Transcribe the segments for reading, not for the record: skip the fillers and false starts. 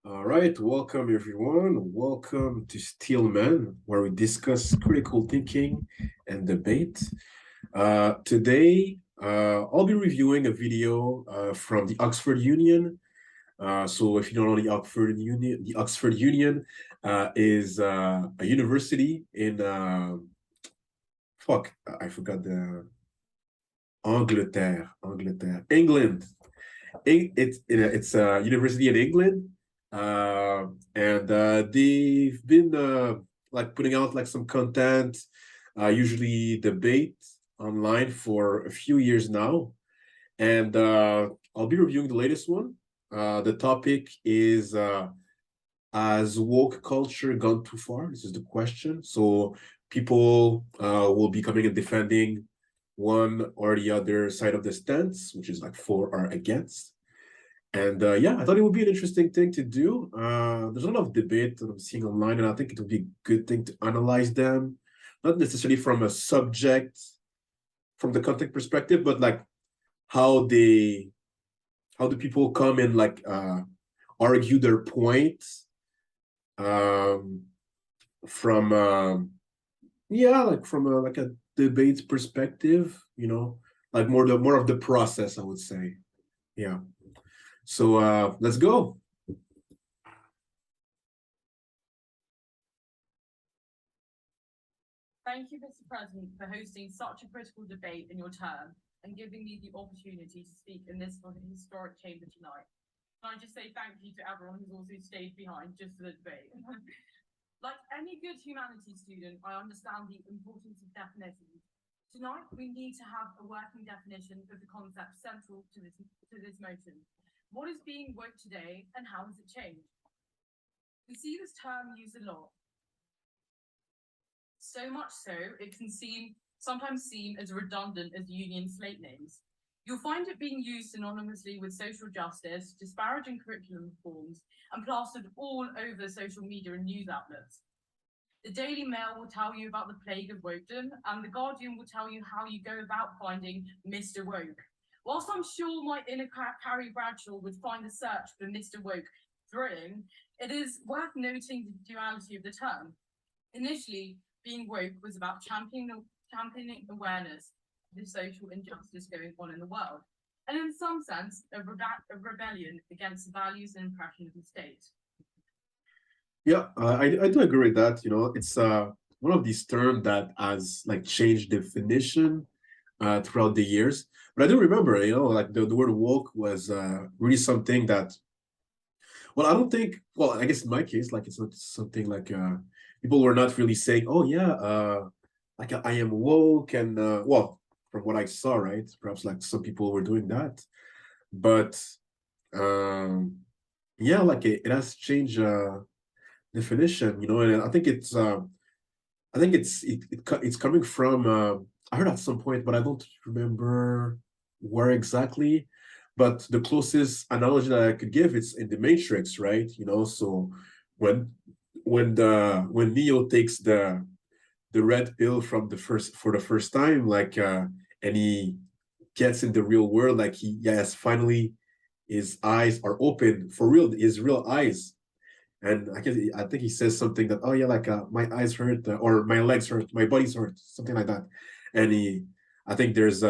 All right, welcome everyone. Welcome to Steelman, where we discuss critical thinking and debate. Today, I'll be reviewing a video from the Oxford Union. So, if you don't know the Oxford Union is a university in I forgot the England. It's a university in England, and they've been like putting out like some content, usually debate online for a few years now, and I'll be reviewing the latest one. The topic is has woke culture gone too far? This is the question. So people will be coming and defending one or the other side of the stance, which is like for or against. And yeah, I thought it would be an interesting thing to do. There's a lot of debate that I'm seeing online, and I think it would be a good thing to analyze them, not necessarily from a subject, from the content perspective, but like how they, how do people come and like argue their point um, from yeah, like from a like a debate perspective, like more of the process, I would say. Yeah. So let's go. Thank you, Mr. President, for hosting such a critical debate in your term and giving me the opportunity to speak in this historic chamber tonight. Can I just say thank you to everyone who's also stayed behind just for the debate? Like any good humanities student, I understand the importance of definitions. Tonight, we need to have a working definition of the concept central to this motion. What is being woke today and how has it changed? We see this term used a lot, so much so it can sometimes seem as redundant as union slate names. You'll find it being used synonymously with social justice, disparaging curriculum reforms, and plastered all over social media and news outlets. The Daily Mail will tell you about the plague of wokedom, and The Guardian will tell you how you go about finding Mr. Woke. Whilst I'm sure my inner Carrie Bradshaw would find the search for Mr. Woke thrilling, it is worth noting the duality of the term. Initially, being woke was about championing awareness of the social injustice going on in the world, and in some sense, a rebellion against the values and impression of the state. Yeah, I do agree with that. It's one of these terms that has like changed definition throughout the years. But I do remember, like the word woke was really something that, well, I don't think, well, I guess in my case, like it's not something like people were not really saying, oh yeah, like I am woke, and well, from what I saw, right? Perhaps like some people were doing that, but um, yeah, like it has changed definition, and I think it's coming from I heard at some point, but I don't remember where exactly. But the closest analogy that I could give is in the Matrix, right? So when when Neo takes the red pill from the first time, like and he gets in the real world, like he yes, finally his eyes are open for real, his real eyes. And I think he says something that, oh yeah, like my eyes hurt, or my legs hurt, my body's hurt, something like that. And I think there's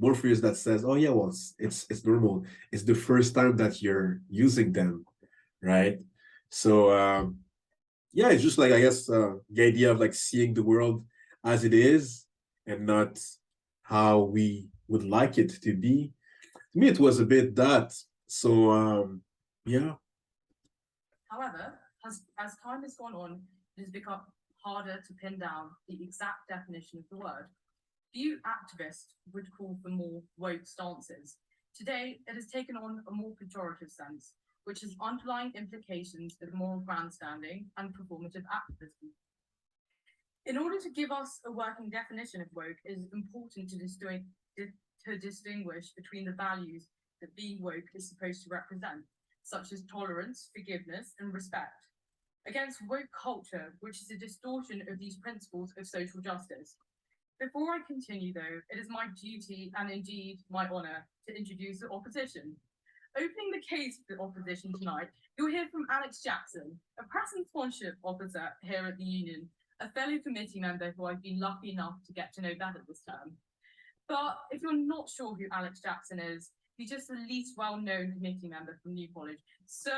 Morpheus that says, oh yeah, well it's normal. It's the first time that you're using them, right? So yeah, it's just like I guess the idea of like seeing the world as it is and not how we would like it to be. To me, it was a bit that. So yeah. However, as time has gone on, it has become harder to pin down the exact definition of the word. Few activists would call for more woke stances. Today, it has taken on a more pejorative sense, which has underlying implications of moral grandstanding and performative activism. In order to give us a working definition of woke, it is important to distinguish between the values that being woke is supposed to represent, such as tolerance, forgiveness, and respect, against woke culture, which is a distortion of these principles of social justice. Before I continue, though, it is my duty and indeed my honour to introduce the opposition. Opening the case for the opposition tonight, you'll hear from Alex Jackson, a press and sponsorship officer here at the Union, a fellow committee member who I've been lucky enough to get to know better this term. But if you're not sure who Alex Jackson is, he's just the least well-known committee member from New College. So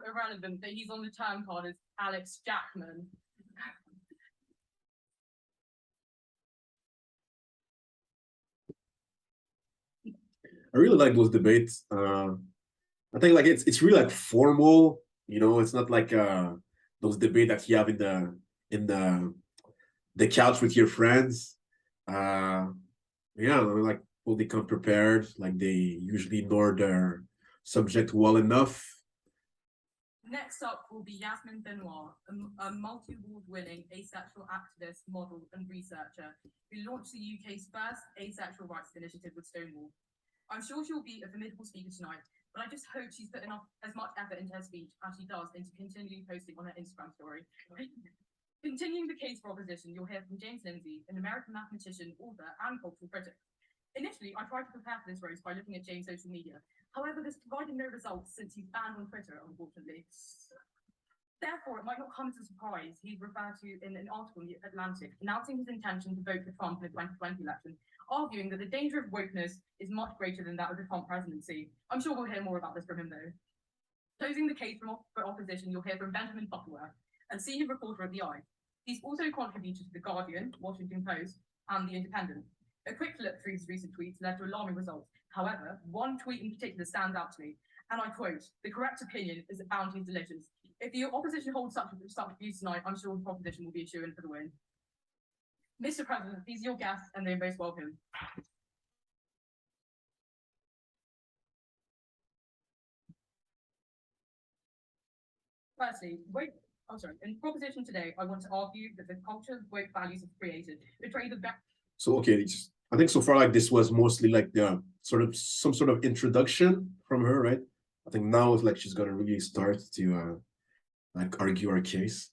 irrelevant that he's on the term card as Alex Jackman. I really like those debates. I think like it's really like formal, you know, it's not like those debate that you have in the couch with your friends. Yeah, like well, they come prepared, like they usually know their subject well enough. Next up will be Yasmin Benoit, a multi-award winning asexual activist, model, and researcher who launched the UK's first asexual rights initiative with Stonewall. I'm sure she'll be a formidable speaker tonight, but I just hope she's put enough as much effort into her speech as she does into continually posting on her Instagram story. Continuing the case for opposition, you'll hear from James Lindsay, an American mathematician, author, and cultural critic. Initially, I tried to prepare for this roast by looking at James' social media. However, this provided no results since he's banned on Twitter, unfortunately. Therefore, it might not come as a surprise he's referred to in an article in The Atlantic announcing his intention to vote for Trump in the 2020 election, arguing that the danger of wokeness is much greater than that of the Trump presidency. I'm sure we'll hear more about this from him, though. Closing the case for opposition, you'll hear from Benjamin Butterworth, a senior reporter at The Eye. He's also contributed to The Guardian, Washington Post, and The Independent. A quick look through his recent tweets led to alarming results. However, one tweet in particular stands out to me, and I quote, "The correct opinion is that bounty is delicious." If the opposition holds such views tonight, I'm sure the proposition will be a shoo-in for the win. Mr. President, these are your guests, and they're most welcome. Firstly, in proposition today, I want to argue that the culture of woke values have created betray the So okay, I think so far like this was mostly like the some sort of introduction from her, right? I think now it's like she's gonna really start to like argue our case.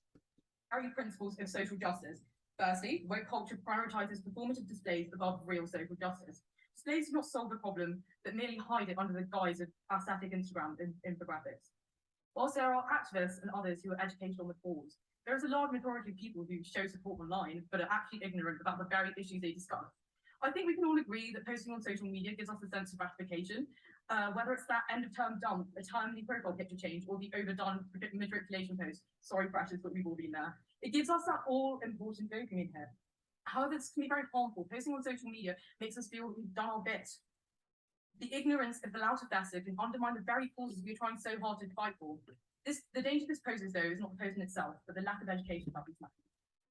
Principles of social justice. Firstly, woke culture prioritizes performative displays above real social justice. Displays do not solve the problem, but merely hide it under the guise of aesthetic Instagram infographics. Whilst there are activists and others who are educated on the cause, there is a large majority of people who show support online but are actually ignorant about the very issues they discuss. I think we can all agree that posting on social media gives us a sense of gratification, whether it's that end of term dump, a timely profile picture change, or the overdone matriculation post. Sorry, precious, but we've all been there. It gives us that all-important dopamine hit. However, this can be very harmful. Posting on social media makes us feel we've done our bit. The ignorance of the louder fester can undermine the very causes we're trying so hard to fight for. The danger this poses, though, is not the post in itself, but the lack of education about these matters.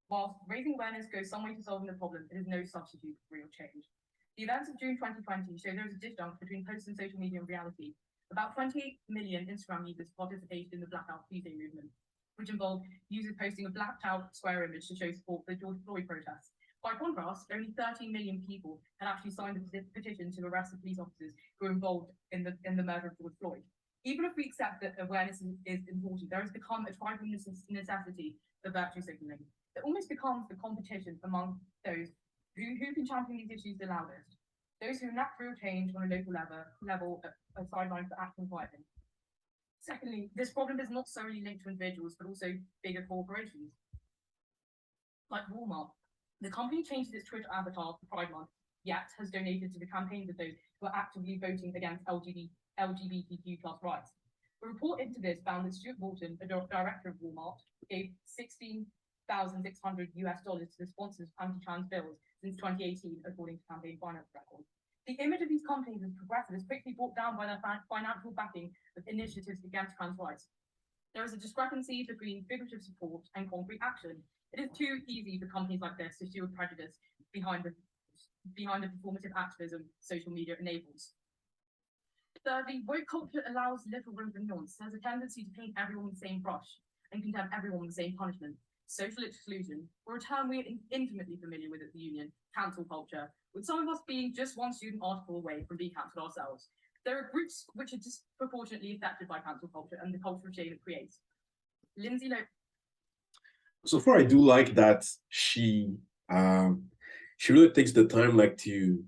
Whilst raising awareness goes some way to solving the problem, it is no substitute for real change. The events of June 2020 show there is a disjunct between posts and social media and reality. About 28 million Instagram users participated in the Blackout Tuesday movement, which involved users posting a blacked out square image to show support for the George Floyd protests. By contrast, only 13 million people had actually signed a petition to arrest the police officers who were involved in the murder of George Floyd. Even if we accept that awareness is important, there has become a tribal necessity for virtue signaling. It almost becomes the competition among those who can champion these issues the loudest. Those who enact real change on a local level are sidelined for acting quietly. Secondly, this problem is not solely linked to individuals, but also bigger corporations. Like Walmart, the company changes its Twitter avatar for Pride Month, yet has donated to the campaigns of those who are actively voting against LGBTQ plus rights. A report into this found that Stuart Walton, a director of Walmart, gave $16,600 to the sponsors of anti-trans bills since 2018, according to campaign finance records. The image of these companies as progressive is quickly brought down by their financial backing of initiatives against trans rights. There is a discrepancy between figurative support and concrete action. It is too easy for companies like this to shield prejudice behind the performative activism social media enables. Thirdly, woke culture allows little room for nuance. There's a tendency to paint everyone with the same brush and condemn everyone with the same punishment. Social exclusion, or a term we are intimately familiar with at the Union, cancel culture, with some of us being just one student article away from being cancelled ourselves. There are groups which are disproportionately affected by cancel culture and the culture of shame it creates. Lindsay Lohan. So far, I do like that she really takes the time like to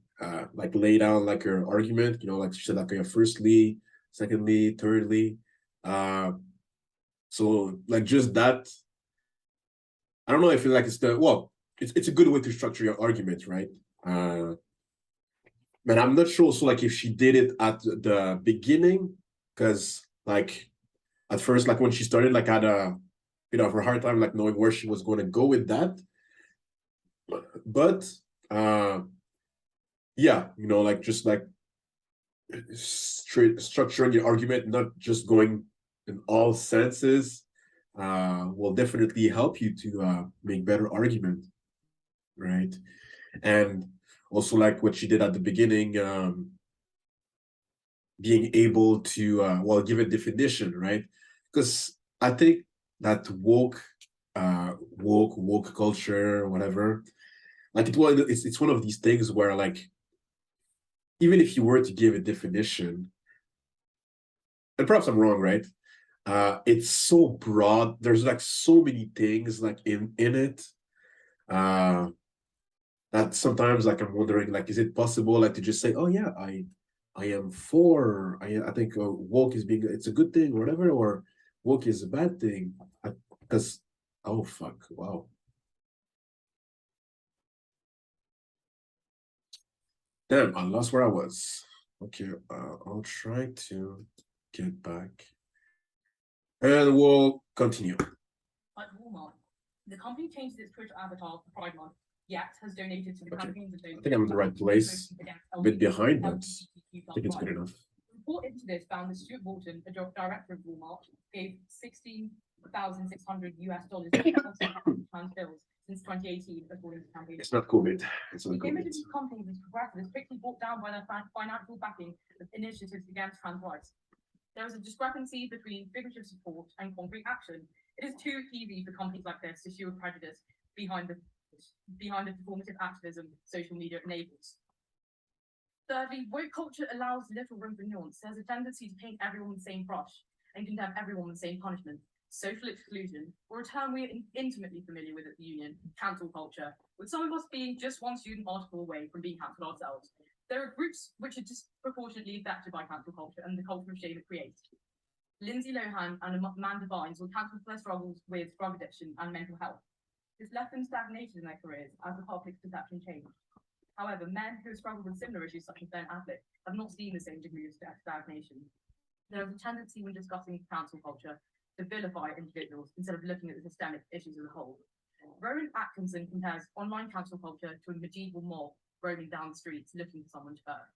like lay down like her argument, you know, like she said, like firstly, secondly, thirdly. So like just that, I don't know if it's a good way to structure your argument, right? But I'm not sure also like if she did it at the beginning, because like at first, like when she started, like I had a bit of a hard time like knowing where she was going to go with that. But yeah, like just like structuring your argument, not just going in all senses, will definitely help you to make better argument, right? And also like what she did at the beginning, being able to give a definition, right? Because I think that woke culture, whatever, like it's one of these things where like even if you were to give a definition, and perhaps I'm wrong, right? It's so broad. There's like so many things like in it. Uh that sometimes like I'm wondering, like, is it possible like to just say, oh yeah, I am for, I think woke is being, it's a good thing or whatever, or woke is a bad thing. Because oh fuck, wow. Damn, I lost where I was. Okay, I'll try to get back. And we'll continue. Like Walmart, the company changed its Twitter avatar for Pride Month, yet has donated to the campaigns of those. I think I'm in the right place. A bit behind, but I think it's good enough. The report into this found that Stuart Walton, a director of Walmart, gave $16,600 to trans bills since 2018, according to campaign. It's not COVID. It's not the image COVID. of these companies is progressive is quickly brought down by their financial backing of initiatives against trans rights. There is a discrepancy between figurative support and concrete action. It is too easy for companies like this to shield prejudice behind the performative activism social media enables. Thirdly, woke culture allows little room for nuance. There's a tendency to paint everyone with the same brush and condemn everyone with the same punishment. Social exclusion, or a term we are intimately familiar with at the Union, cancel culture, with some of us being just one student article away from being cancelled ourselves. There are groups which are disproportionately affected by cancel culture and the culture of shame it creates. Lindsay Lohan and Amanda Bynes were cancelled for their struggles with drug addiction and mental health. This left them stagnated in their careers as the public's perception changed. However, men who have struggled with similar issues such as Ben Affleck have not seen the same degree of stagnation. There is a tendency when discussing cancel culture to vilify individuals instead of looking at the systemic issues as a whole. Rowan Atkinson compares online cancel culture to a medieval mob roaming down the streets looking for someone to hurt.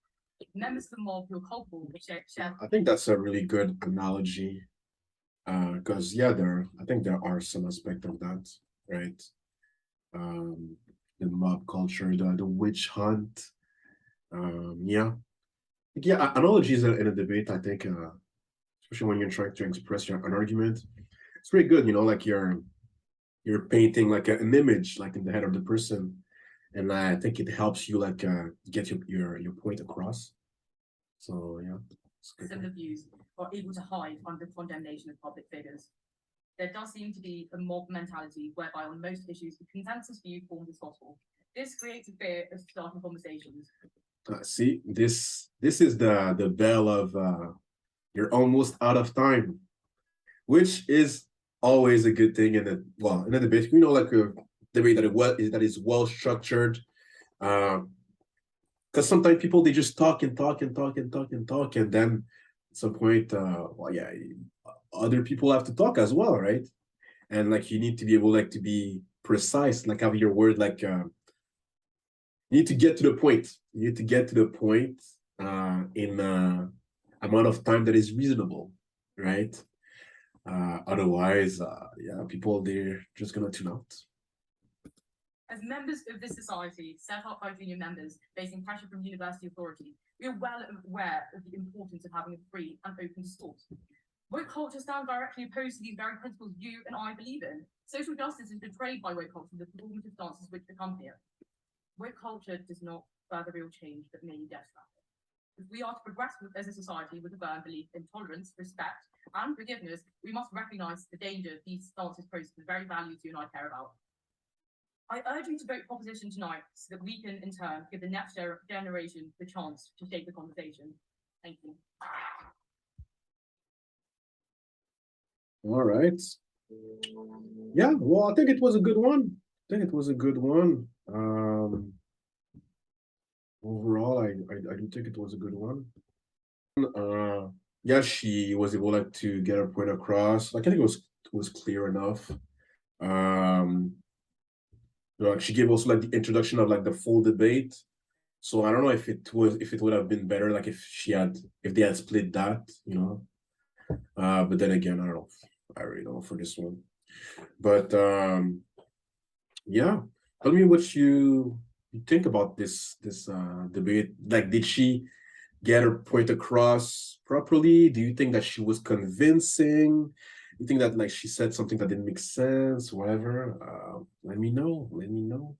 Members of the mob who are culpable share. I think that's a really good analogy. Because I think there are some aspect of that, right? The mob culture, the witch hunt. Yeah. Analogies in a debate, I think, especially when you're trying to express an argument, it's pretty good, like you're painting like an image like in the head of the person. And I think it helps you like get your point across. So yeah. Similar views are able to hide under condemnation of public figures. There does seem to be a mob mentality whereby on most issues the consensus view formed as possible. This creates a fear of starting conversations. See, this is the bell of you're almost out of time, which is always a good thing in a debate. Like a debate that is well structured. Because sometimes people they just talk and talk and talk and talk and talk, and then at some point, other people have to talk as well, right? And like you need to be able like to be precise, like have your word like you need to get to the point. You need to get to the point in amount of time that is reasonable, right? Otherwise, people they're just gonna tune out. As members of this society, set up by junior members facing pressure from university authorities, we are well aware of the importance of having a free and open discourse. Woke culture stands directly opposed to these very principles you and I believe in. Social justice is betrayed by woke culture, the performative stances which accompany it. Woke culture does not further real change, but merely destruct it. If we are to progress as a society with a firm belief in tolerance, respect, and forgiveness, we must recognise the danger these stances pose to the very values you and I care about. I urge you to vote proposition tonight so that we can, in turn, give the next generation the chance to shape the conversation. Thank you. All right. Yeah, well, I think it was a good one. I think it was a good one. Overall, I do think it was a good one. Uh, yeah, she was able like to get her point across. Like I think it was clear enough. Um, she gave also like the introduction of like the full debate. So I don't know if it would have been better like if they had split that. But then again, I don't know. I really don't know for this one. But yeah, tell me what you think about this debate. Like, did she get her point across properly? Do you think that she was convincing? You think that like she said something that didn't make sense, whatever? Let me know. Let me know.